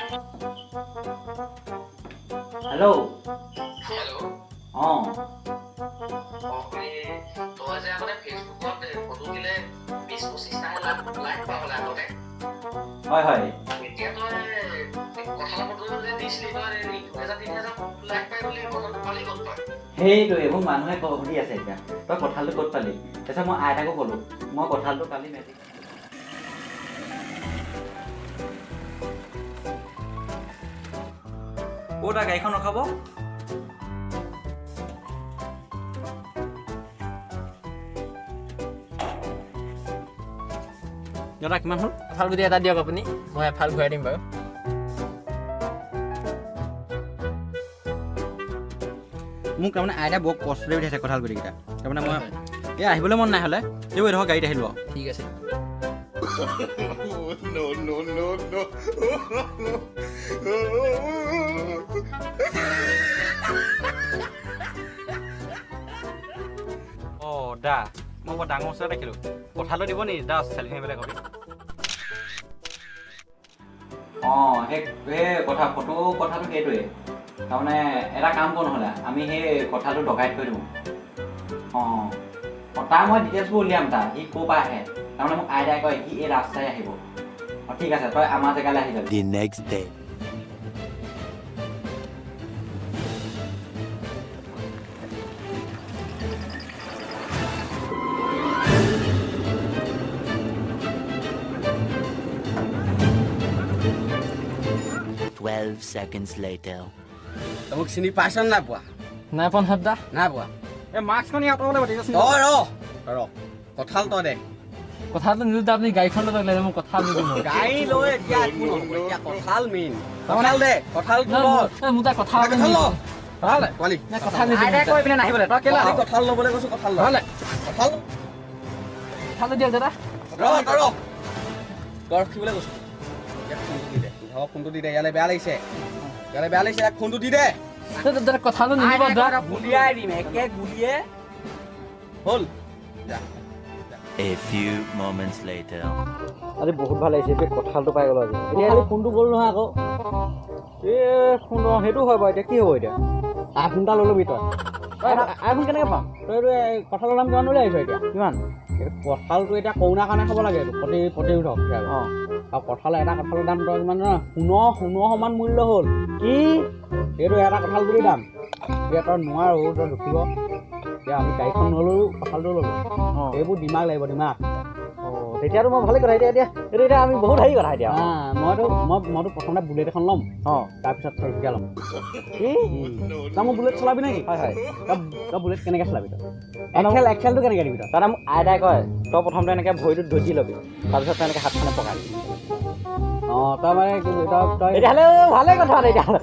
Hello hello हाँ তই যে আগতে ফেচবুকত ফটো দিলে 20-25টা লাইক পাবলৈ আগতে হয় হয় এতিয়া তই কঁঠালৰ ফটো যে দিছিলি তই 2000-3000 লাইক পাই বুলি কঁঠালটো পালি ক'ত তই সেইটোৱে মোক মানুহে সুধি আছে এতিয়া তই কঁঠালটো ক'ত পালি তাৰপিছত মই আইতাকো ক'লোঁ মই কঁঠালটো কালি মেজিক ক'ত গাড়ীখন ৰখাব দাদা কিমান হ'ল কঁঠাল গুটি এটা দিয়ক আপুনি মই এফাল ঘূৰাই দিম বাৰু মোক তাৰমানে আইতাই বৰ কষ্টৰে উঠাইছে কঁঠাল গুটিকেইটা তাৰমানে মই এই আহিবলৈ মন নাই হ'লে তেও এইডোখৰ গাড়ীত আহিলোঁ আৰু ঠিক আছে অঁ দা মই বৰ ডাঙৰ ওচৰত দেখিলোঁ কঁঠালটো দিব নি দা চেলফি মাৰিবলৈ কবি অঁ সেই কথাটো সেইটোৱে তাৰমানে এটা কাম কৰোঁ নহ'লে আমি সেই কঁঠালটো ডকাই থৈ দিওঁ অঁ তাৰ মই ডিটেইলছবোৰ উলিয়াম তাৰ সি ক'ৰ পৰা আহে তাৰমানে মোক আইতাই কয় সি এই ৰাস্তাই আহিব অঁ ঠিক আছে তই আমাৰ জেগালৈ আহি যাবি The next day. Seconds later. মোক চিনি পাইছ নাই পোৱা নাই পোৱা নহয় দা নাই পোৱা এই মাস্কখন আঁতৰলৈ পাতিছে তই ৰ কঁঠাল তই দে কথাটো নিদিওঁ আপুনি গাড়ীখন লৈ লাগিলে মই কথা নিদিওঁ মই গাড়ী লৈ এতিয়া একো নহ'ব এতিয়া কঁঠাল মেইন কঁঠাল দে কঁঠালটো ল মোৰ তাৰ কথা কঁঠাল ল পোৱালি কথা নিদিওঁ আইতাই কৈ পিনে নাহিবলৈ তই কেলৈ পোৱালি কঁঠাল ল'বলৈ কৈছোঁ কঁঠাল ল কঁঠাল কথাটো দিয়ক দাদা তই ৰখিবলৈ কৈছোঁ ইয়াক ফোনটো দি দে ধৰক ফোনটো দি দে ইয়ালৈ বেয়া লাগিছে ইয়াক ফোনটো দি দে দাদা কথাটো নিদিব দাদা গুলিয়াই দিম একে গুলিয়ে হ'ল A few moments later. আজি বহুত ভাল লাগিছে এতিয়া কঁঠালটো পাই গ'লো আজি এতিয়া খালি ফোনটো গ'ল নহয় আকৌ এই ফোন সেইটো হয় বাৰু এতিয়া কি হ'ব এতিয়া আইফোন এটা লৈ ল'বি তই আইফোন কেনেকৈ পাম তইতো কঁঠালৰ দাম কিমান লৈ আহিছ এতিয়া কিমান কঁঠালটো এতিয়া কৰোণাৰ কাৰণে খাব লাগে এইটো প্ৰতিৰোধক অঁ আৰু কঁঠালৰ এটা কঁঠালৰ দাম তই কিমান জান সোণৰ সমান মূল্য হ'ল কি এইটো এটা কঁঠাল বুলি দাম এতিয়া তই নোৱাৰো তই ৰখিব এতিয়া আমি গাড়ীখন নল'লোঁ কঁঠালটো ল'লোঁ অঁ এইবোৰ দিমাগ লাগিব দিমাগ অঁ তেতিয়াতো মই ভালেই কথা এতিয়া এতিয়া আমি বহুত হেৰি কথা এতিয়া মইতো প্ৰথমতে বুলেট এখন ল'ম অঁ তাৰপিছত চাৰিচকীয়া ল'ম কি তই মোক বুলেট চলাবি নেকি হয় হয় তই বুলেট কেনেকৈ চলাবি তই এক্সেলটো কেনেকৈ দিবি তই তাৰমানে মোক আইতাই কয় তই প্ৰথমতে এনেকৈ ভৰিটো ধৰি ল'বি তাৰপিছত তই এনেকৈ হাতখনে পকাই দিবি অঁ তই মানে তই তেতিয়াহ'লে ভালেই কথা তেতিয়াহ'লে